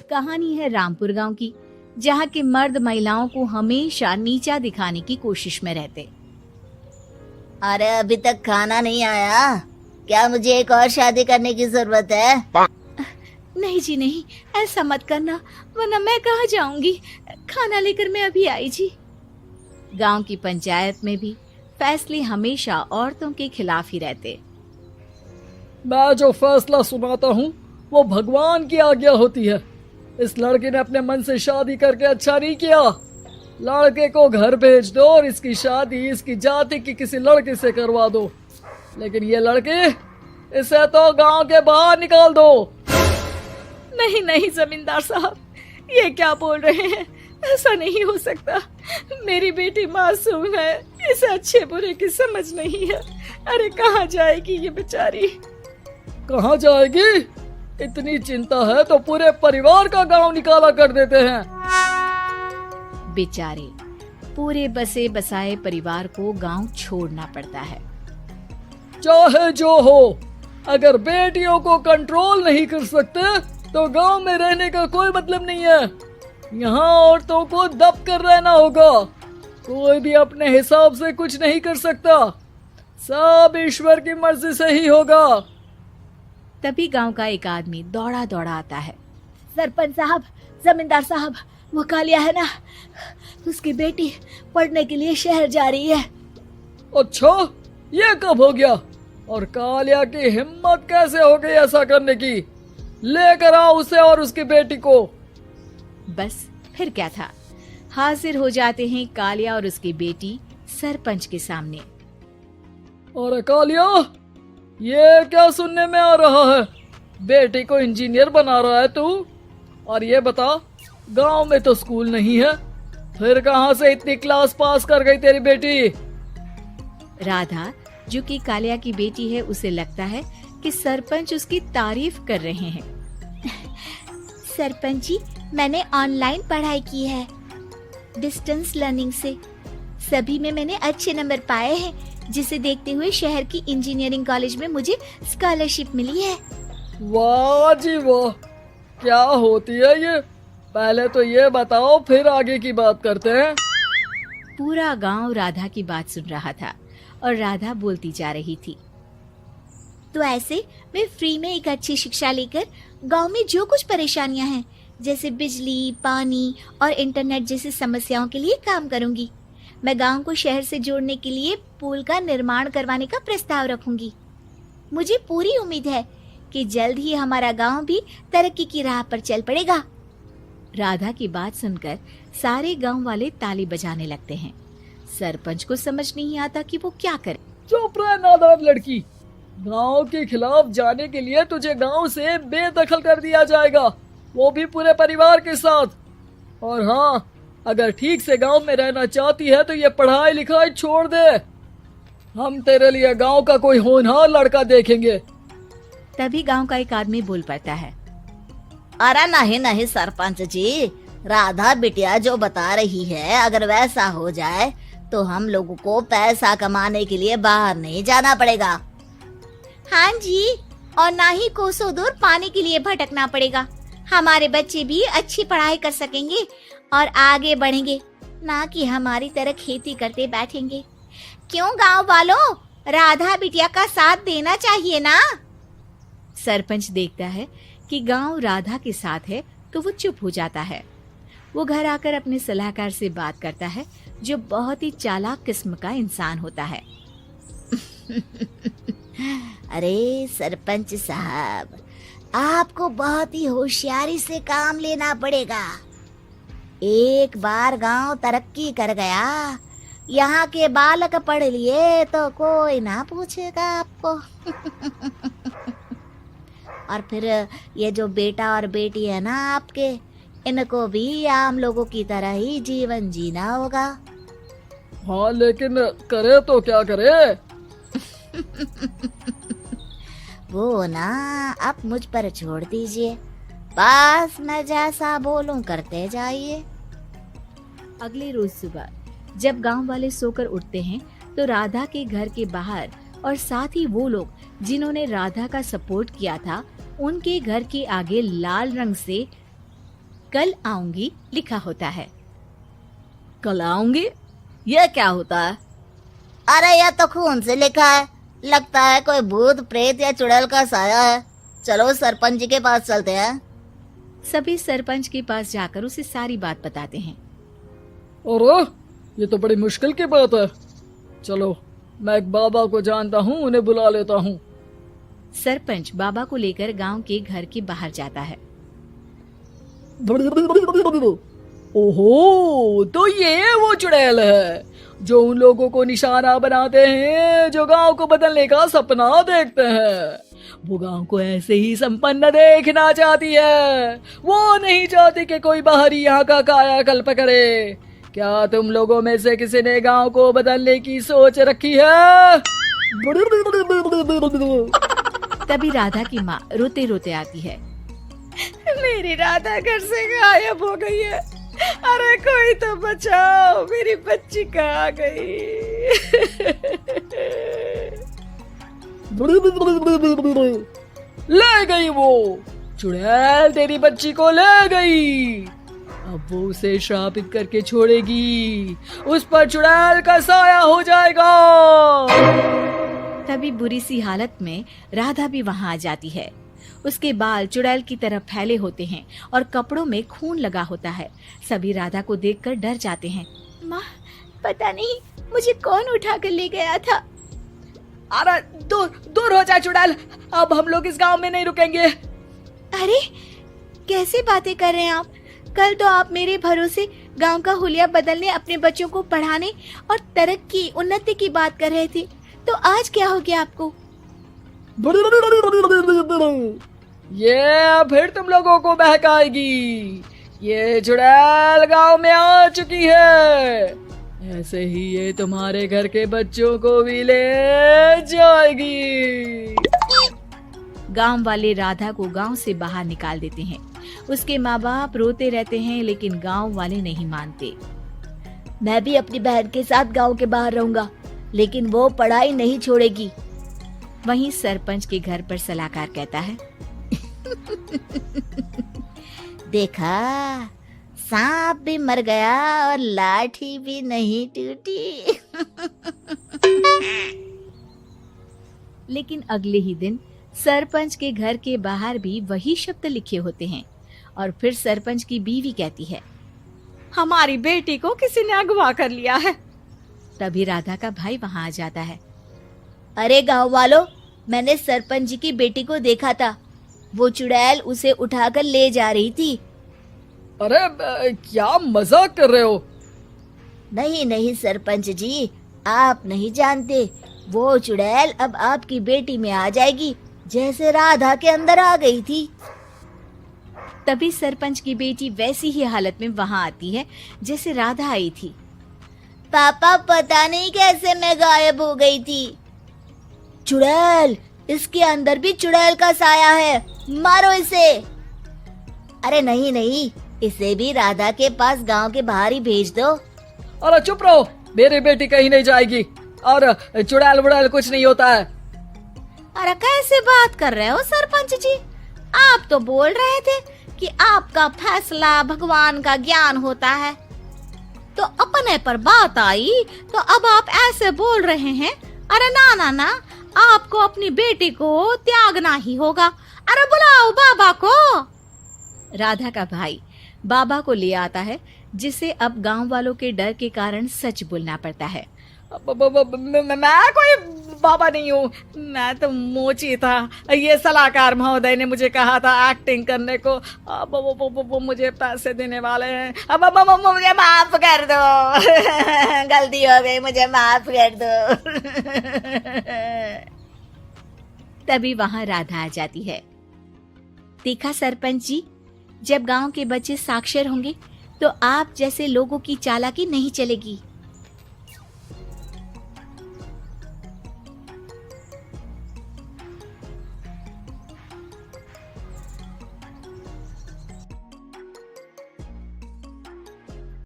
कहानी है रामपुर गांव की, जहां के मर्द महिलाओं को हमेशा नीचा दिखाने की कोशिश में रहते। अरे अभी तक खाना नहीं आया, क्या मुझे एक और शादी करने की जरूरत है? नहीं जी नहीं, ऐसा मत करना, वरना मैं कहाँ जाऊंगी। खाना लेकर मैं अभी आई जी। गांव की पंचायत में भी फैसले हमेशा औरतों के खिलाफ ही रहते। मैं जो फैसला सुनाता हूँ वो भगवान की आज्ञा होती है। इस लड़के ने अपने मन से शादी करके अच्छा नहीं किया। लड़के को घर भेज दो और इसकी शादी इसकी जाति की किसी लड़के से करवा दो, लेकिन ये लड़के, इसे तो गांव के बाहर निकाल दो। नहीं नहीं जमींदार साहब, ये क्या बोल रहे हैं? ऐसा नहीं हो सकता। मेरी बेटी मासूम है, इसे अच्छे बुरे की समझ नहीं है। अरे कहाँ जाएगी ये बेचारी? कहाँ जाएगी? इतनी चिंता है तो पूरे परिवार का गांव निकाला कर देते हैं। बेचारे पूरे बसे बसाए परिवार को गांव छोड़ना पड़ता है। चाहे जो हो, अगर बेटियों को कंट्रोल नहीं कर सकते तो गांव में रहने का कोई मतलब नहीं है। यहाँ औरतों को दब कर रहना होगा। कोई भी अपने हिसाब से कुछ नहीं कर सकता, सब ईश्वर की मर्जी से ही होगा। तभी गांव का एक आदमी दौड़ा दौड़ा आता है। सरपंच साहब, जमींदार साहब, वो कालिया है ना, उसकी बेटी पढ़ने के लिए शहर जा रही है। अच्छा, ये कब हो गया? और कालिया की हिम्मत कैसे हो गई ऐसा करने की? लेकर आओ उसे और उसकी बेटी को। बस फिर क्या था, हाजिर हो जाते हैं कालिया और उसकी बेटी सरपंच के सामने। अरे कालिया, ये क्या सुनने में आ रहा है? बेटी को इंजीनियर बना रहा है तू? और ये बता, गांव में तो स्कूल नहीं है, फिर कहां से इतनी क्लास पास कर गई तेरी बेटी? राधा, जो कि कालिया की बेटी है, उसे लगता है कि सरपंच उसकी तारीफ कर रहे हैं। सरपंच जी, मैंने ऑनलाइन पढ़ाई की है, डिस्टेंस लर्निंग से। सभी में मैंने अच्छे नंबर पाए हैं, जिसे देखते हुए शहर की इंजीनियरिंग कॉलेज में मुझे स्कॉलरशिप मिली है। वाह जी वाह, क्या होती है ये? पहले तो ये बताओ, फिर आगे की बात करते हैं। पूरा गांव राधा की बात सुन रहा था और राधा बोलती जा रही थी। तो ऐसे मैं फ्री में एक अच्छी शिक्षा लेकर गांव में जो कुछ परेशानियां हैं, जैसे बिजली, पानी और इंटरनेट जैसी समस्याओं के लिए काम करूंगी। मैं गांव को शहर से जोड़ने के लिए पुल का निर्माण करवाने का प्रस्ताव रखूंगी। मुझे पूरी उम्मीद है कि जल्द ही हमारा गांव भी तरक्की की राह पर चल पड़ेगा। राधा की बात सुनकर सारे गांव वाले ताली बजाने लगते हैं। सरपंच को समझ नहीं आता कि वो क्या करे। चुप रह नादान लड़की, गांव के खिलाफ जाने के लिए तुझे गांव से बेदखल कर दिया जाएगा, वो भी पूरे परिवार के साथ। और हाँ, अगर ठीक से गांव में रहना चाहती है तो ये पढ़ाई लिखाई छोड़ दे। हम तेरे लिए गांव का कोई होनहार लड़का देखेंगे। तभी गांव का एक आदमी बोल पड़ता है। अरे नहीं नहीं सरपंच जी, राधा बिटिया जो बता रही है, अगर वैसा हो जाए तो हम लोगों को पैसा कमाने के लिए बाहर नहीं जाना पड़ेगा। हाँ जी, और ना ही कोसों दूर पानी के लिए भटकना पड़ेगा। हमारे बच्चे भी अच्छी पढ़ाई कर सकेंगे और आगे बढ़ेंगे, ना कि हमारी तरह खेती करते बैठेंगे। क्यों गांव वालों, राधा बिटिया का साथ देना चाहिए ना। सरपंच देखता है कि गांव राधा के साथ है तो वो चुप हो जाता है। वो घर आकर अपने सलाहकार से बात करता है, जो बहुत ही चालाक किस्म का इंसान होता है। अरे सरपंच साहब, आपको बहुत ही होशियारी से काम लेना पड़ेगा। एक बार गांव तरक्की कर गया, यहाँ के बालक पढ़ लिए तो कोई ना पूछेगा आपको। और फिर ये जो बेटा और बेटी है ना आपके, इनको भी आम लोगों की तरह ही जीवन जीना होगा। हाँ, लेकिन करे तो क्या करे? वो ना आप मुझ पर छोड़ दीजिए, बस मैं जैसा बोलूं करते जाइए। अगले रोज सुबह जब गांव वाले सोकर उठते हैं तो राधा के घर के बाहर और साथ ही वो लोग जिन्होंने राधा का सपोर्ट किया था, उनके घर के आगे लाल रंग से कल आऊंगी लिखा होता है। कल आऊंगी, यह क्या होता है? अरे यह तो खून से लिखा है, लगता है कोई भूत प्रेत या चुड़ैल का साया है। चलो सरपंच जी के पास चलते हैं। सभी सरपंच के पास जाकर उसे सारी बात बताते हैं। अरे ये तो बड़ी मुश्किल की बात है। चलो मैं एक बाबा को जानता हूँ, उन्हें बुला लेता हूँ। सरपंच बाबा को लेकर गांव के घर के बाहर जाता है। ओहो, तो ये वो चुड़ैल है जो उन लोगों को निशाना बनाते हैं जो गांव को बदलने का सपना देखते हैं। वो गांव को ऐसे ही संपन्न देखना चाहती है, वो नहीं चाहती कि कोई बाहरी यहाँ का कायाकल्प करे। क्या तुम लोगों में से किसी ने गांव को बदलने की सोच रखी है? तभी राधा की माँ रोते रोते आती है। मेरी राधा घर से गायब हो गई है। अरे कोई तो बचाओ, मेरी बच्ची कहाँ गई? ले गई वो चुड़ैल, तेरी बच्ची को ले गई। अब वो उसे श्रापित करके छोड़ेगी, उस पर चुड़ैल का साया हो जाएगा। तभी बुरी सी हालत में राधा भी वहां आ जाती है। उसके बाल चुड़ैल की तरह फैले होते हैं और कपड़ों में खून लगा होता है। सभी राधा को देखकर डर जाते हैं। माँ, पता नहीं मुझे कौन उठा कर ले गया था। अरे दूर दूर हो जा चुड़ैल, अब हम लोग इस गांव में नहीं रुकेंगे। अरे कैसे बातें कर रहे हैं आप? कल तो आप मेरे भरोसे गांव का हुलिया बदलने, अपने बच्चों को पढ़ाने और तरक्की उन्नति की बात कर रहे थे, तो आज क्या हो गया आपको? ये फिर तुम लोगों को बहकाएगी। ये चुड़ैल गांव में आ चुकी है, ऐसे ही ये तुम्हारे घर के बच्चों को भी ले जाएगी। गांव वाले राधा को गांव से बाहर निकाल देते हैं। उसके माँ बाप रोते रहते हैं, लेकिन गांव वाले नहीं मानते। मैं भी अपनी बहन के साथ गांव के बाहर रहूंगा, लेकिन वो पढ़ाई नहीं छोड़ेगी। वहीं सरपंच के घर पर सलाहकार कहता है। देखा, सांप भी मर गया और लाठी भी नहीं टूटी। लेकिन अगले ही दिन सरपंच के घर के बाहर भी वही शब्द लिखे होते हैं। और फिर सरपंच की बीवी कहती है, हमारी बेटी को किसी ने अगवा कर लिया है। तभी राधा का भाई वहां आ जाता है। अरे गांव वालों, मैंने सरपंच जी की बेटी को देखा था। वो चुड़ैल उसे उठाकर ले जा रही थी। अरे क्या मजाक कर रहे हो? नहीं नहीं सरपंच जी, आप नहीं जानते। वो चुड़ैल अब आपकी बेटी में आ जाएगी, जैसे राधा के अंदर आ गई थी। तभी सरपंच की बेटी वैसी ही हालत में वहां आती है जैसे राधा आई थी। पापा, पता नहीं कैसे मैं गायब हो गई थी। चुड़ैल, इसके अंदर भी चुड़ैल का साया है, मारो इसे। अरे नहीं नहीं, इसे भी राधा के पास गांव के बाहर ही भेज दो। अरे चुप रहो, मेरी बेटी कहीं नहीं जाएगी और चुड़ैल वुड़ैल कुछ नहीं होता है। अरे कैसे बात कर रहे हो सरपंच जी? आप तो बोल रहे थे कि आपका फैसला भगवान का ज्ञान होता है, तो अपने पर बात आई तो अब आप ऐसे बोल रहे हैं। अरे ना ना ना, आपको अपनी बेटी को त्यागना ही होगा। अरे बुलाओ बाबा को। राधा का भाई बाबा को ले आता है, जिसे अब गांव वालों के डर के कारण सच बोलना पड़ता है। मैं कोई बाबा नहीं हूँ, मैं तो मोची था। ये सलाहकार महोदय ने मुझे कहा था एक्टिंग करने को। अब वो मुझे पैसे देने वाले हैं। अब मुझे माफ कर दो। गलती हो गई, मुझे माफ कर दो। तभी वहां राधा आ जाती है। देखा सरपंच जी, जब गांव के बच्चे साक्षर होंगे तो आप जैसे लोगों की चालाकी नहीं चलेगी।